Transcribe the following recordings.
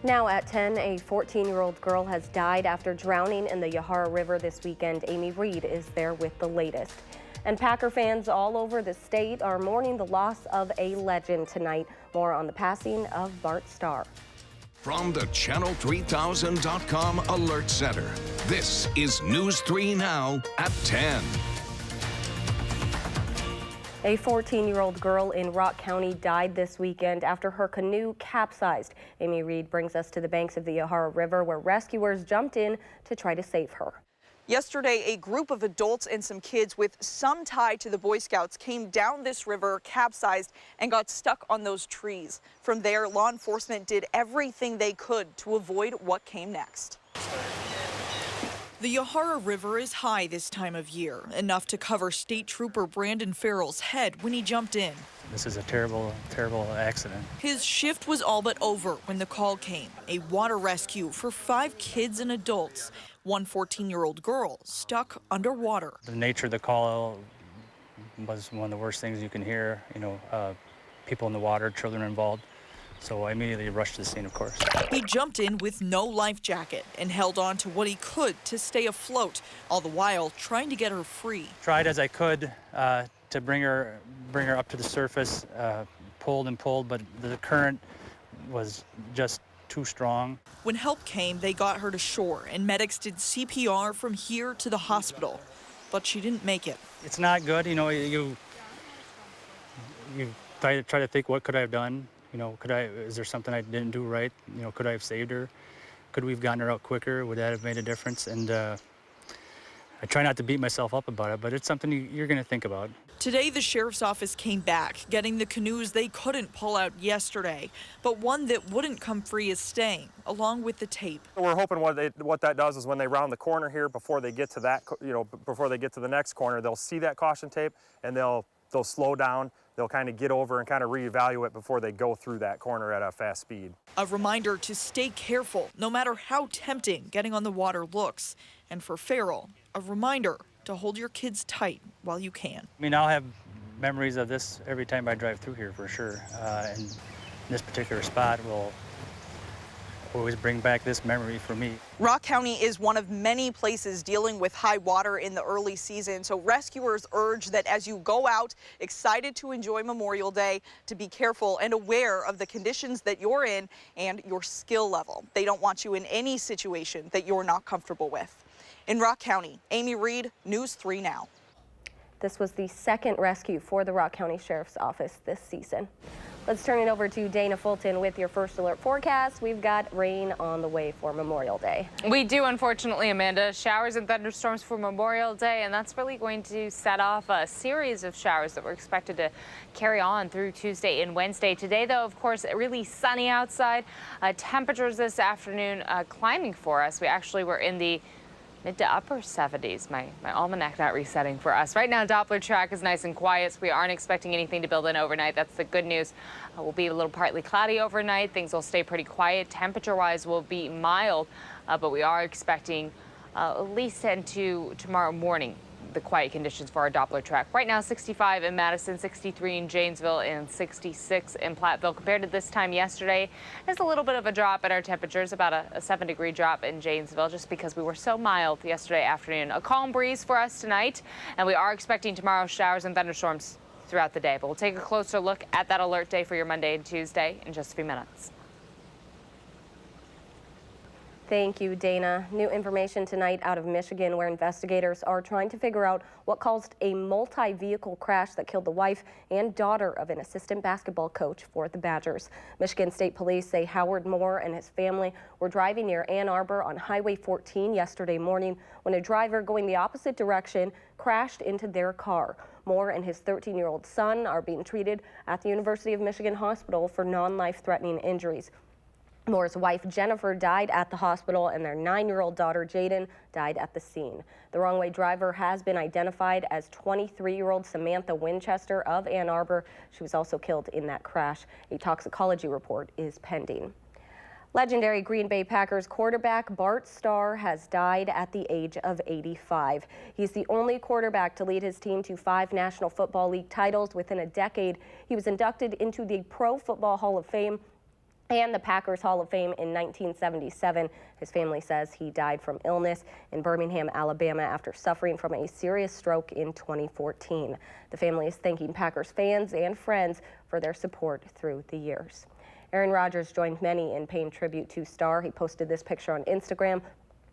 Now at 10, a 14-year-old girl has died after drowning in the Yahara River this weekend. Amy Reed is there with the latest. And Packer fans all over the state are mourning the loss of a legend tonight. More on the passing of Bart Starr. From the Channel3000.com Alert Center, this is News 3 Now at 10. A 14-year-old girl in Rock County died this weekend after her canoe capsized. Amy Reed brings us to the banks of the Yahara River where rescuers jumped in to try to save her. Yesterday, a group of adults and some kids with some tie to the Boy Scouts came down this river, capsized, and got stuck on those trees. From there, law enforcement did everything they could to avoid what came next. The Yahara River is high this time of year, enough to cover State Trooper Brandon Farrell's head when he jumped in. This is a terrible, terrible accident. His shift was all but over when the call came, a water rescue for 5 kids and adults. One 14-year-old girl stuck underwater. The nature of the call was one of the worst things you can hear, people in the water, children involved. So I immediately rushed to the scene, of course. He jumped in with no life jacket and held on to what he could to stay afloat, all the while trying to get her free. Tried as I could to bring her up to the surface, pulled and pulled, but the current was just too strong. When help came, they got her to shore and medics did CPR from here to the hospital, but she didn't make it. It's not good, you try to think, what could I have done? Is there something I didn't do right? Could I have saved her? Could we have gotten her out quicker? Would that have made a difference? And I try not to beat myself up about it, but it's something you're going to think about. Today, the sheriff's office came back, getting the canoes they couldn't pull out yesterday, but one that wouldn't come free is staying, along with the tape. We're hoping what that does is when they round the corner here, before they get to that, before they get to the next corner, they'll see that caution tape and they'll slow down. They'll kind of get over and kind of reevaluate before they go through that corner at a fast speed. A reminder to stay careful, no matter how tempting getting on the water looks. And for Farrell, a reminder to hold your kids tight while you can. I'll have memories of this every time I drive through here for sure. And this particular spot will always bring back this memory for me. Rock County is one of many places dealing with high water in the early season, so rescuers urge that as you go out excited to enjoy Memorial Day, to be careful and aware of the conditions that you're in and your skill level. They don't want you in any situation that you're not comfortable with. In Rock County, Amy Reed, News 3 Now. This was the second rescue for the Rock County Sheriff's Office this season. Let's turn it over to Dana Fulton with your first alert forecast. We've got rain on the way for Memorial Day. We do, unfortunately, Amanda. Showers and thunderstorms for Memorial Day, and that's really going to set off a series of showers that we're expected to carry on through Tuesday and Wednesday. Today, though, of course, really sunny outside. Temperatures this afternoon climbing for us. We actually were in the mid to upper 70s. My almanac not resetting for us. Right now, Doppler track is nice and quiet, so we aren't expecting anything to build in overnight. That's the good news. We'll be a little partly cloudy overnight. Things will stay pretty quiet. Temperature-wise will be mild, but we are expecting at least into tomorrow morning the quiet conditions for our Doppler track. Right now, 65 in Madison, 63 in Janesville, and 66 in Platteville. Compared to this time yesterday, there's a little bit of a drop in our temperatures, about a 7-degree drop in Janesville, just because we were so mild yesterday afternoon. A calm breeze for us tonight, and we are expecting tomorrow showers and thunderstorms throughout the day. But we'll take a closer look at that alert day for your Monday and Tuesday in just a few minutes. Thank you, Dana. New information tonight out of Michigan, where investigators are trying to figure out what caused a multi-vehicle crash that killed the wife and daughter of an assistant basketball coach for the Badgers. Michigan State Police say Howard Moore and his family were driving near Ann Arbor on Highway 14 yesterday morning when a driver going the opposite direction crashed into their car. Moore and his 13-year-old son are being treated at the University of Michigan Hospital for non-life-threatening injuries. Moore's wife, Jennifer, died at the hospital, and their 9-year-old daughter, Jaden, died at the scene. The wrong-way driver has been identified as 23-year-old Samantha Winchester of Ann Arbor. She was also killed in that crash. A toxicology report is pending. Legendary Green Bay Packers quarterback Bart Starr has died at the age of 85. He's the only quarterback to lead his team to 5 National Football League titles within a decade. He was inducted into the Pro Football Hall of Fame and the Packers Hall of Fame in 1977. His family says he died from illness in Birmingham, Alabama after suffering from a serious stroke in 2014. The family is thanking Packers fans and friends for their support through the years. Aaron Rodgers joined many in paying tribute to Star. He posted this picture on Instagram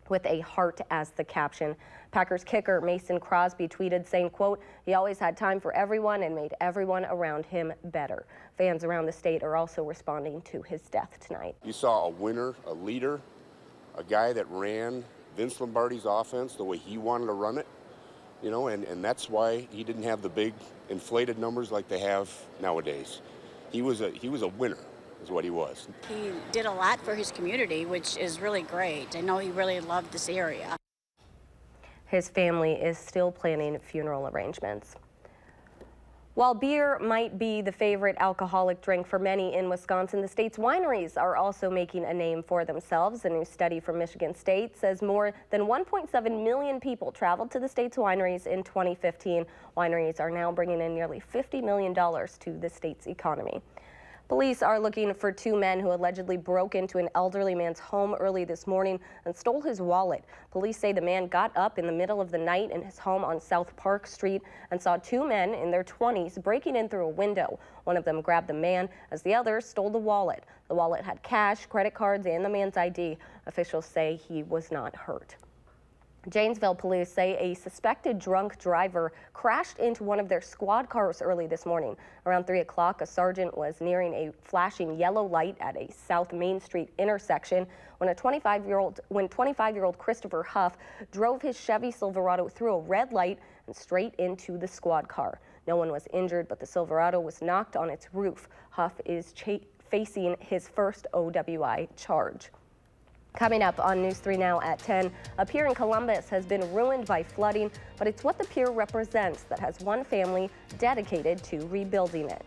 with a heart as the caption. Packers kicker Mason Crosby tweeted saying, quote, "He always had time for everyone and made everyone around him better." Fans around the state are also responding to his death tonight. You saw a winner, a leader, a guy that ran Vince Lombardi's offense the way he wanted to run it, you know, and that's why he didn't have the big inflated numbers like they have nowadays. He was a winner. Is what he was. He did a lot for his community, which is really great. I know he really loved this area. His family is still planning funeral arrangements. While beer might be the favorite alcoholic drink for many in Wisconsin, the state's wineries are also making a name for themselves. A new study from Michigan State says more than 1.7 million people traveled to the state's wineries in 2015. Wineries are now bringing in nearly $50 million to the state's economy. Police are looking for two men who allegedly broke into an elderly man's home early this morning and stole his wallet. Police say the man got up in the middle of the night in his home on South Park Street and saw two men in their 20s breaking in through a window. One of them grabbed the man as the other stole the wallet. The wallet had cash, credit cards, and the man's ID. Officials say he was not hurt. Janesville police say a suspected drunk driver crashed into one of their squad cars early this morning. Around 3 o'clock, a sergeant was nearing a flashing yellow light at a South Main Street intersection when 25-year-old Christopher Huff drove his Chevy Silverado through a red light and straight into the squad car. No one was injured, but the Silverado was knocked on its roof. Huff is facing his first OWI charge. Coming up on News 3 Now at 10, a pier in Columbus has been ruined by flooding, but it's what the pier represents that has one family dedicated to rebuilding it.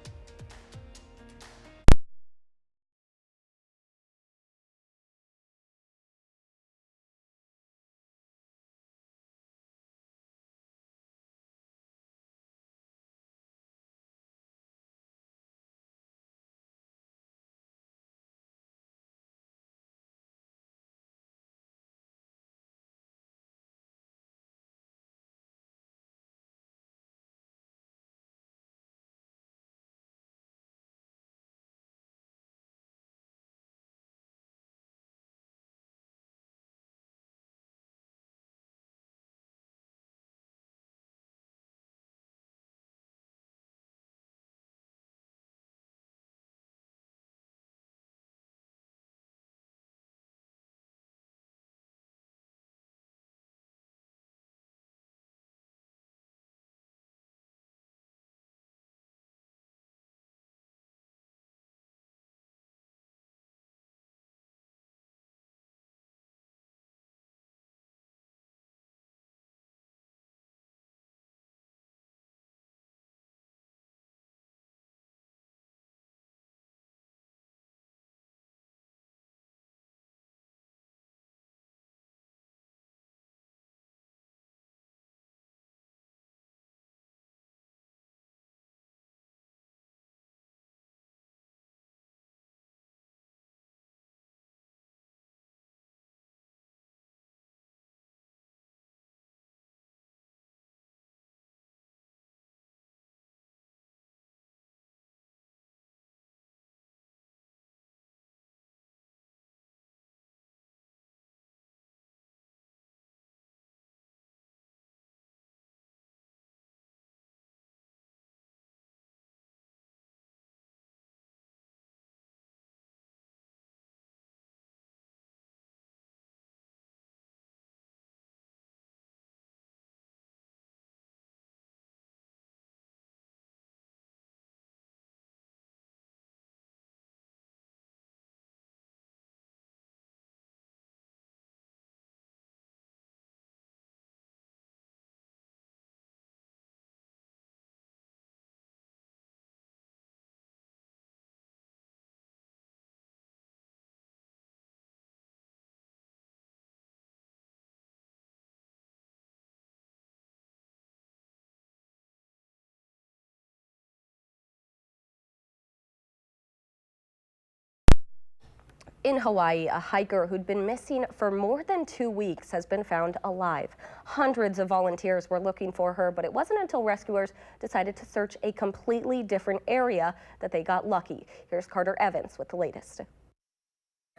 In Hawaii, a hiker who'd been missing for more than 2 weeks has been found alive. Hundreds of volunteers were looking for her, but it wasn't until rescuers decided to search a completely different area that they got lucky. Here's Carter Evans with the latest.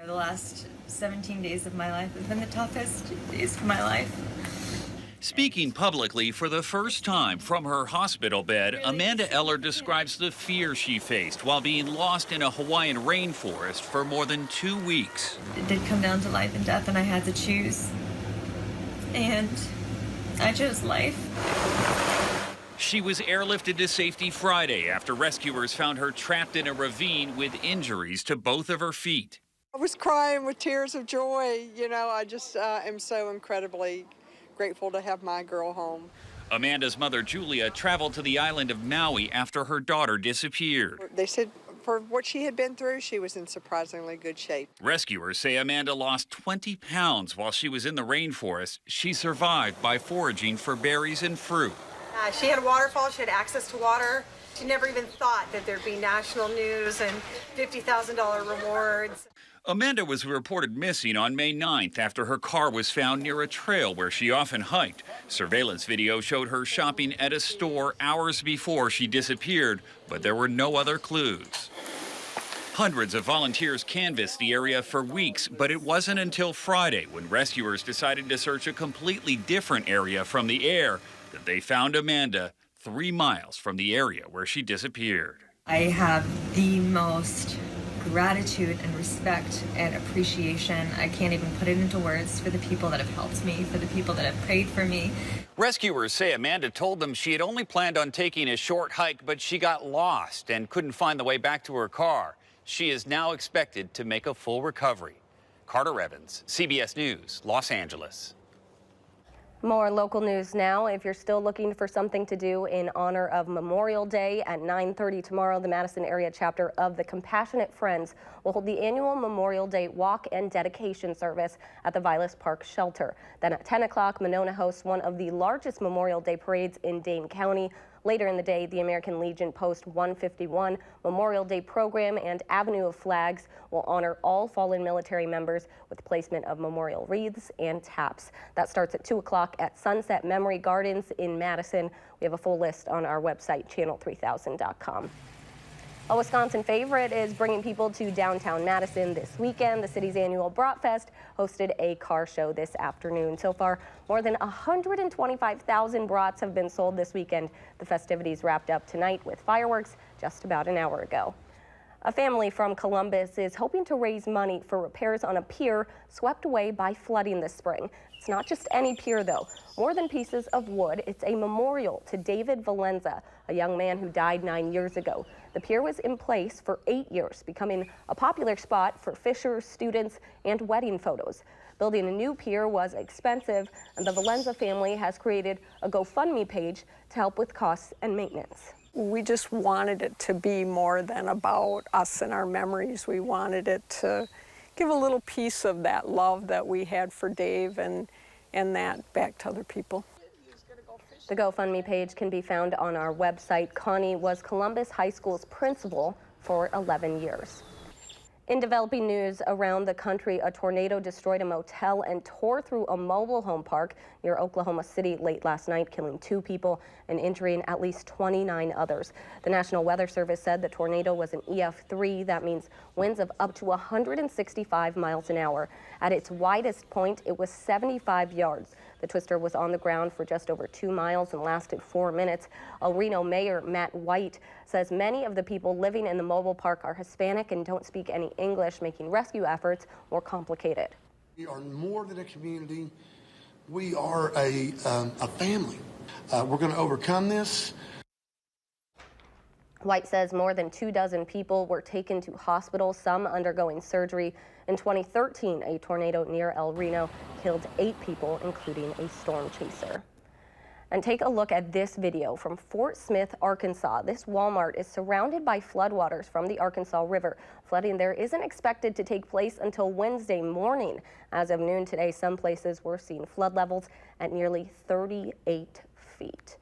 The last 17 days of my life have been the toughest days of my life. Speaking publicly for the first time from her hospital bed, Amanda Eller describes the fear she faced while being lost in a Hawaiian rainforest for more than 2 weeks. It did come down to life and death, and I had to choose. And I chose life. She was airlifted to safety Friday after rescuers found her trapped in a ravine with injuries to both of her feet. I was crying with tears of joy. You know, I just am so incredibly grateful to have my girl home. Amanda's mother, Julia, traveled to the island of Maui after her daughter disappeared. They said for what she had been through, she was in surprisingly good shape. Rescuers say Amanda lost 20 pounds while she was in the rainforest. She survived by foraging for berries and fruit. She had a waterfall, she had access to water. She never even thought that there'd be national news and $50,000 rewards. Amanda was reported missing on May 9th after her car was found near a trail where she often hiked. Surveillance video showed her shopping at a store hours before she disappeared, but there were no other clues. Hundreds of volunteers canvassed the area for weeks, but it wasn't until Friday when rescuers decided to search a completely different area from the air that they found Amanda 3 miles from the area where she disappeared. I have the most gratitude and respect and appreciation. I can't even put it into words for the people that have helped me, for the people that have prayed for me. Rescuers say Amanda told them she had only planned on taking a short hike, but she got lost and couldn't find the way back to her car. She is now expected to make a full recovery. Carter Evans, CBS News, Los Angeles. More local news now. If you're still looking for something to do in honor of Memorial Day, at 9:30 tomorrow, the Madison area chapter of the Compassionate Friends will hold the annual Memorial Day walk and dedication service at the Vilas Park shelter. Then at 10 o'clock, Monona hosts one of the largest Memorial Day parades in Dane County. Later in the day, the American Legion Post 151 Memorial Day program and Avenue of Flags will honor all fallen military members with placement of memorial wreaths and taps. That starts at 2 o'clock at Sunset Memory Gardens in Madison. We have a full list on our website, channel3000.com. A Wisconsin favorite is bringing people to downtown Madison this weekend. The city's annual Bratfest hosted a car show this afternoon. So far, more than 125,000 brats have been sold this weekend. The festivities wrapped up tonight with fireworks just about an hour ago. A family from Columbus is hoping to raise money for repairs on a pier swept away by flooding this spring. It's not just any pier, though. More than pieces of wood, it's a memorial to David Valenza, a young man who died 9 years ago. The pier was in place for 8 years, becoming a popular spot for fishers, students, and wedding photos. Building a new pier was expensive, and the Valenza family has created a GoFundMe page to help with costs and maintenance. We just wanted it to be more than about us and our memories. We wanted it to give a little piece of that love that we had for Dave and that back to other people. The GoFundMe page can be found on our website. Connie was Columbus High School's principal for 11 years. In developing news around the country, a tornado destroyed a motel and tore through a mobile home park near Oklahoma City late last night, killing 2 people and injuring at least 29 others. The National Weather Service said the tornado was an EF3. That means winds of up to 165 miles an hour. At its widest point, it was 75 yards. The twister was on the ground for just over 2 miles and lasted 4 minutes. El Reno Mayor Matt White says many of the people living in the mobile park are Hispanic and don't speak any English, making rescue efforts more complicated. We are more than a community. We are a family. We're going to overcome this. White says more than 24 people were taken to hospital, some undergoing surgery. In 2013, a tornado near El Reno killed 8 people, including a storm chaser. And take a look at this video from Fort Smith, Arkansas. This Walmart is surrounded by floodwaters from the Arkansas River. Flooding there isn't expected to take place until Wednesday morning. As of noon today, some places were seeing flood levels at nearly 38 feet.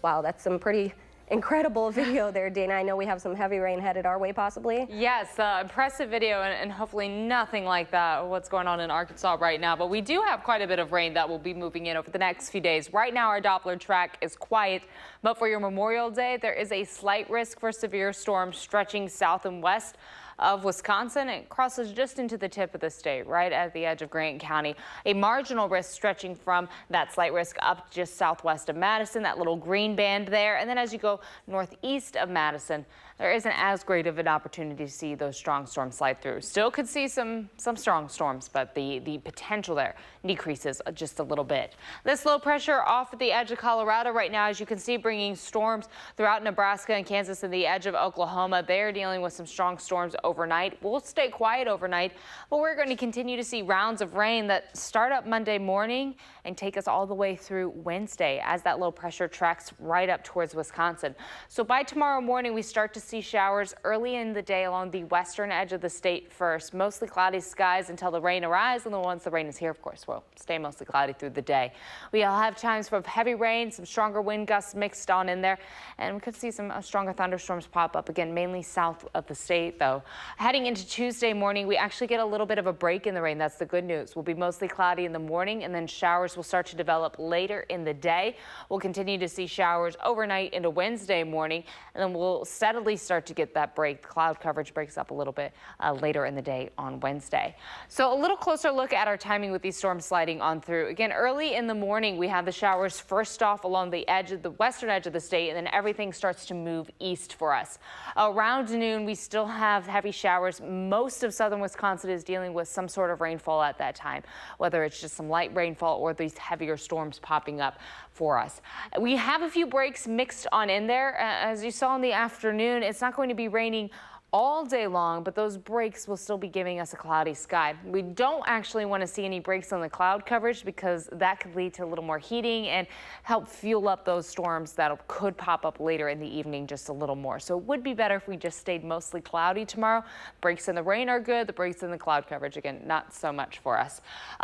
Wow, that's some pretty Incredible video there, Dana. I know we have some heavy rain headed our way, possibly. Yes, impressive video, and hopefully nothing like that, what's going on in Arkansas right now. But we do have quite a bit of rain that will be moving in over the next few days. Right now, our Doppler track is quiet, but for your Memorial Day, there is a slight risk for severe storms stretching south and west of Wisconsin. It crosses just into the tip of the state, right at the edge of Grant County. A marginal risk stretching from that slight risk up just southwest of Madison, that little green band there. And then as you go northeast of Madison, there isn't as great of an opportunity to see those strong storms slide through. Still could see some strong storms, but the potential there decreases just a little bit. This low pressure off at the edge of Colorado right now, as you can see, bringing storms throughout Nebraska and Kansas and the edge of Oklahoma. They're dealing with some strong storms overnight. We'll stay quiet overnight, but we're going to continue to see rounds of rain that start up Monday morning and take us all the way through Wednesday as that low pressure tracks right up towards Wisconsin. So by tomorrow morning, we start to see showers early in the day along the western edge of the state first. Mostly cloudy skies until the rain arrives, and then once the rain is here, of course, we'll stay mostly cloudy through the day. We'll have times for heavy rain, some stronger wind gusts mixed on in there, and we could see some stronger thunderstorms pop up again, mainly south of the state, though. Heading into Tuesday morning, we actually get a little bit of a break in the rain. That's the good news. We'll be mostly cloudy in the morning, and then showers will start to develop later in the day. We'll continue to see showers overnight into Wednesday morning, and then we'll steadily start to get that break. Cloud coverage breaks up a little bit later in the day on Wednesday. So a little closer look at our timing with these storms sliding on through. Again, early in the morning, we have the showers first off along the edge of the western edge of the state, and then everything starts to move east for us. Around noon, we still have heavy showers. Most of southern Wisconsin is dealing with some sort of rainfall at that time, whether it's just some light rainfall or these heavier storms popping up for us. We have a few breaks mixed on in there. As you saw in the afternoon, it's not going to be raining all day long, but those breaks will still be giving us a cloudy sky. We don't actually want to see any breaks on the cloud coverage because that could lead to a little more heating and help fuel up those storms that could pop up later in the evening just a little more. So it would be better if we just stayed mostly cloudy tomorrow. Breaks in the rain are good. The breaks in the cloud coverage, again, not so much for us.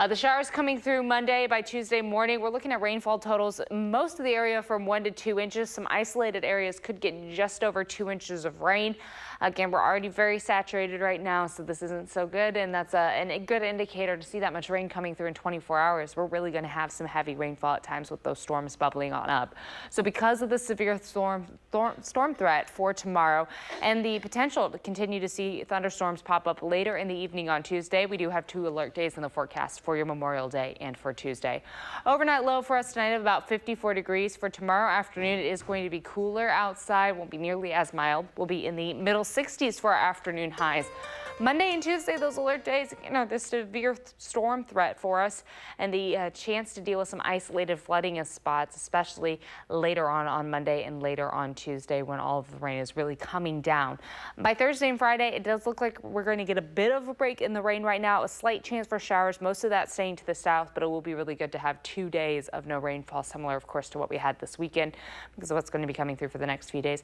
The showers coming through Monday. By Tuesday morning, we're looking at rainfall totals. Most of the area from 1 to 2 inches. Some isolated areas could get just over 2 inches of rain. Again, we're already very saturated right now, so this isn't so good, and that's a good indicator to see that much rain coming through in 24 hours. We're really going to have some heavy rainfall at times with those storms bubbling on up. So because of the severe storm threat for tomorrow and the potential to continue to see thunderstorms pop up later in the evening on Tuesday, we do have 2 alert days in the forecast for your Memorial Day and for Tuesday. Overnight low for us tonight of about 54 degrees. For tomorrow afternoon, it is going to be cooler outside, won't be nearly as mild. We'll be in the middle 60s for our afternoon highs. Monday and Tuesday, those alert days, the severe storm threat for us and the chance to deal with some isolated flooding in spots, especially later on Monday and later on Tuesday when all of the rain is really coming down. By Thursday and Friday, it does look like we're going to get a bit of a break in the rain right now, a slight chance for showers, most of that staying to the south, but it will be really good to have 2 days of no rainfall, similar, of course, to what we had this weekend because of what's going to be coming through for the next few days.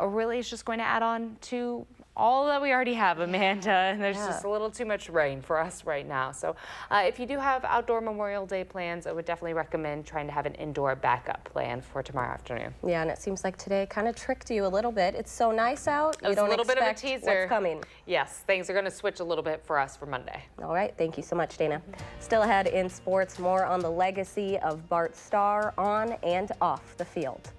Really, it's just going to add on to all that we already have, Amanda, and there's just a little too much rain for us right now. So if you do have outdoor Memorial Day plans, I would definitely recommend trying to have an indoor backup plan for tomorrow afternoon. Yeah, and it seems like today kind of tricked you a little bit. It's so nice out. It was a little bit of a teaser. What's coming. Yes, things are going to switch a little bit for us for Monday. All right, thank you so much, Dana. Still ahead in sports, more on the legacy of Bart Starr on and off the field.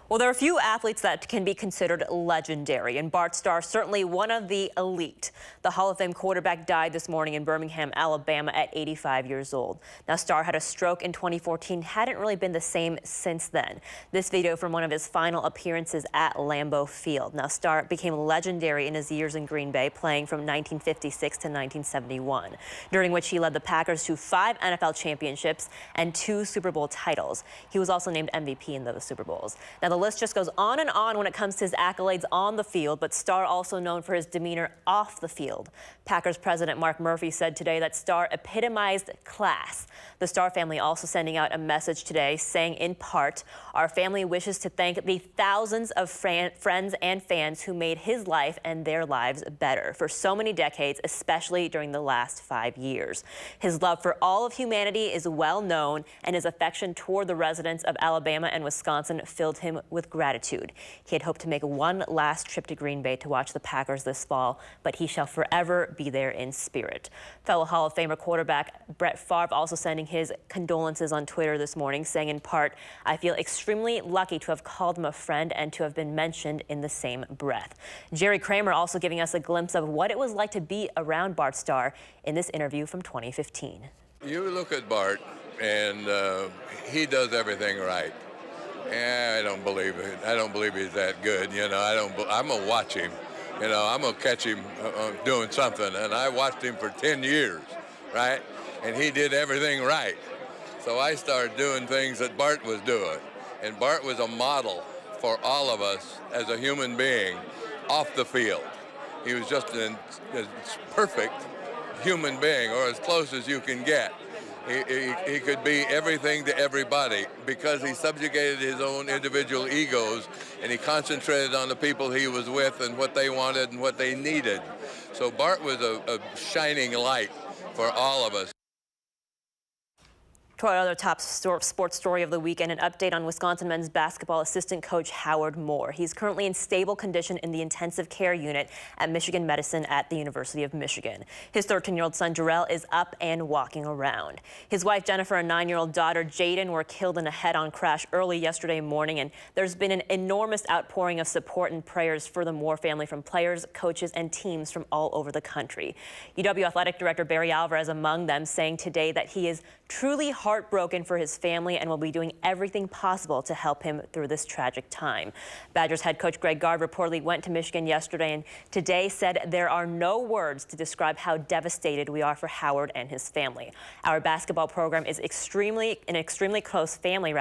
Well, there are a few athletes that can be considered legendary, and Bart Starr certainly one of the elite. The Hall of Fame quarterback died this morning in Birmingham, Alabama at 85 years old. Now, Starr had a stroke in 2014, hadn't really been the same since then. This video from one of his final appearances at Lambeau Field. Now, Starr became legendary in his years in Green Bay, playing from 1956 to 1971, during which he led the Packers to 5 NFL championships and 2 Super Bowl titles. He was also named MVP in those Super Bowls. Now, the list just goes on and on when it comes to his accolades on the field, but Starr also known for his demeanor off the field. Packers president Mark Murphy said today that Starr epitomized class. The Starr family also sending out a message today saying, in part, our family wishes to thank the thousands of friends and fans who made his life and their lives better for so many decades, especially during the last 5 years. His love for all of humanity is well known, and his affection toward the residents of Alabama and Wisconsin filled him with gratitude. He had hoped to make one last trip to Green Bay to watch the Packers this fall, but he shall forever be there in spirit. Fellow Hall of Famer quarterback Brett Favre also sending his condolences on Twitter this morning, saying in part, I feel extremely lucky to have called him a friend and to have been mentioned in the same breath. Jerry Kramer also giving us a glimpse of what it was like to be around Bart Starr in this interview from 2015. You look at Bart, and he does everything right. I don't believe it. I don't believe he's that good. You know, I'm gonna watch him. You know, I'm gonna catch him doing something. And I watched him for 10 years, right? And he did everything right. So I started doing things that Bart was doing. And Bart was a model for all of us as a human being off the field. He was just a perfect human being, or as close as you can get. He could be everything to everybody because he subjugated his own individual egos, and he concentrated on the people he was with and what they wanted and what they needed. So Bart was a shining light for all of us. To our other top sports story of the weekend, an update on Wisconsin men's basketball assistant coach Howard Moore. He's currently in stable condition in the intensive care unit at Michigan Medicine at the University of Michigan. His 13-year-old son Jarrell is up and walking around. His wife Jennifer and 9-year-old daughter Jaden were killed in a head-on crash early yesterday morning, and there's been an enormous outpouring of support and prayers for the Moore family from players, coaches, and teams from all over the country. UW Athletic Director Barry Alvarez among them, saying today that he is truly heartbroken for his family and will be doing everything possible to help him through this tragic time. Badgers head coach Greg Gard reportedly went to Michigan yesterday and today said there are no words to describe how devastated we are for Howard and his family. Our basketball program is an extremely close family,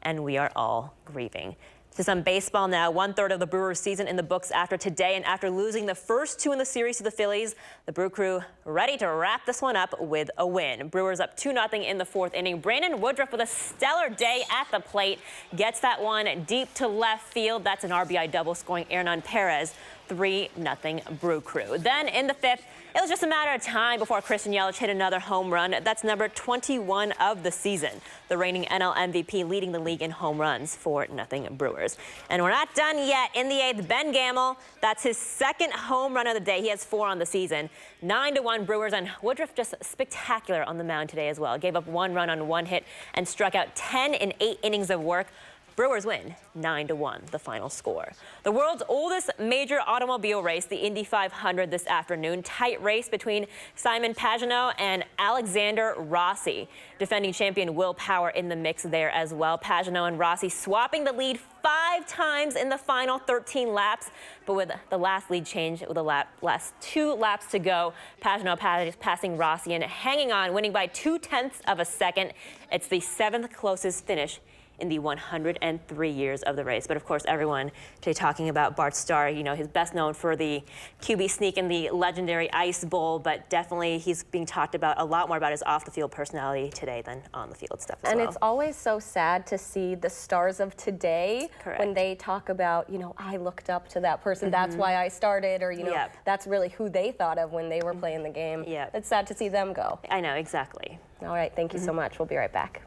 and we are all grieving. To some baseball now. 1/3 of the Brewers season in the books after today, and after losing the first 2 in the series to the Phillies, the Brew Crew ready to wrap this one up with a win. Brewers up 2-0 in the 4th inning. Brandon Woodruff with a stellar day at the plate gets that one deep to left field. That's an RBI double, scoring Hernan Perez. 3-0 Brew Crew. Then in the 5th, it was just a matter of time before Christian Yelich hit another home run. That's number 21 of the season. The reigning NL MVP leading the league in home runs. 4-0 Brewers. And we're not done yet. In the 8th, Ben Gamel, that's his 2nd home run of the day. He has 4 on the season. 9-1 Brewers, and Woodruff just spectacular on the mound today as well. Gave up 1 run on 1 hit and struck out 10 in 8 innings of work. Brewers win 9-1, the final score. The world's oldest major automobile race, the Indy 500 this afternoon. Tight race between Simon Pagenaud and Alexander Rossi. Defending champion Will Power in the mix there as well. Pagenaud and Rossi swapping the lead 5 times in the final 13 laps, but with the last lead change with the last 2 laps to go, Pagenaud passing Rossi and hanging on, winning by 0.2 of a second. It's the 7th closest finish in the 103 years of the race. But of course, everyone today talking about Bart Starr. You know, he's best known for the QB sneak and the legendary Ice Bowl, but definitely he's being talked about a lot more about his off-the-field personality today than on-the-field stuff as well. And it's always so sad to see the stars of today when they talk about, you know, I looked up to that person, that's why I started, or, you know, that's really who they thought of when they were playing the game. It's sad to see them go. I know, exactly. All right, thank you so much. We'll be right back.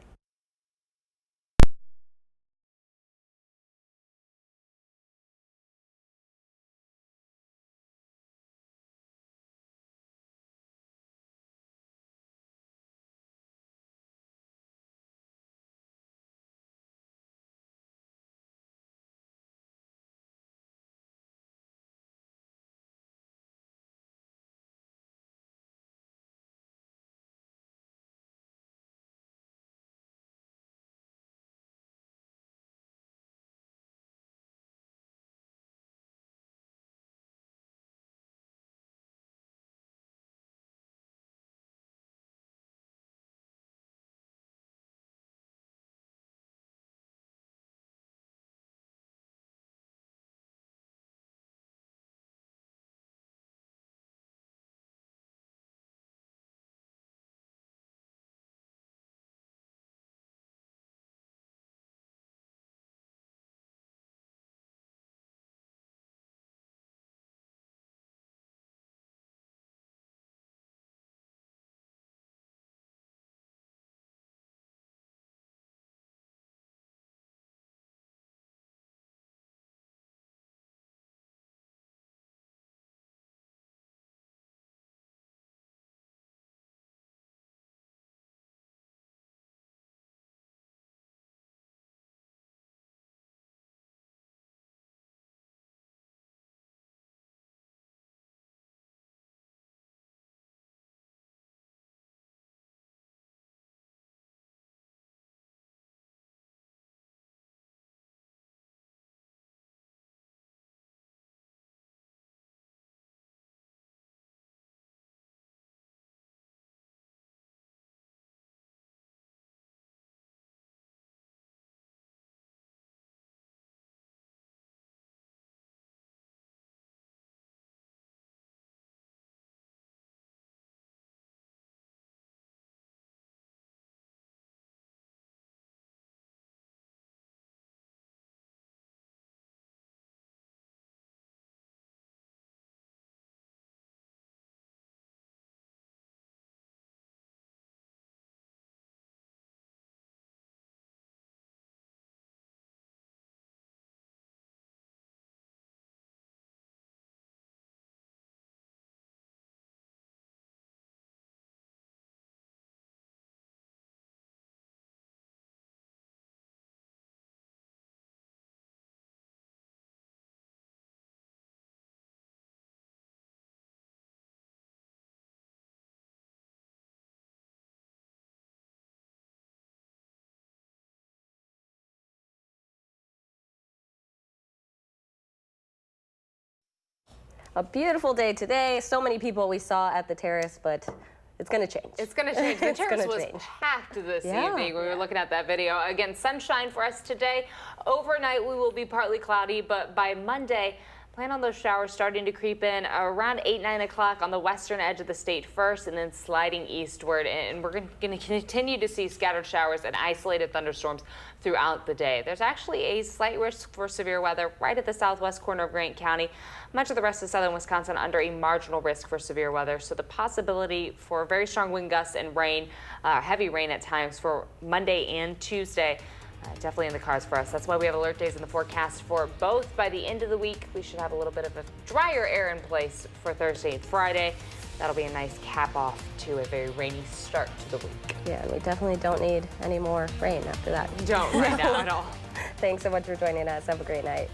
A beautiful day today. So many people we saw at the terrace, but it's going to change. It's going to change. The It's terrace gonna was change. packed this Yeah. evening when we were looking at that video. Again, sunshine for us today. Overnight, we will be partly cloudy, but by Monday, plan on those showers starting to creep in around 8, 9 o'clock on the western edge of the state first, and then sliding eastward. And we're going to continue to see scattered showers and isolated thunderstorms throughout the day. There's actually a slight risk for severe weather right at the southwest corner of Grant County. Much of the rest of southern Wisconsin under a marginal risk for severe weather. So the possibility for very strong wind gusts and rain, heavy rain at times for Monday and Tuesday. Definitely in the cards for us. That's why we have alert days in the forecast for both. By the end of the week, we should have a little bit of a drier air in place for Thursday and Friday. That'll be a nice cap off to a very rainy start to the week. Yeah, and we definitely don't need any more rain after that. Don't right now at all. Thanks so much for joining us. Have a great night.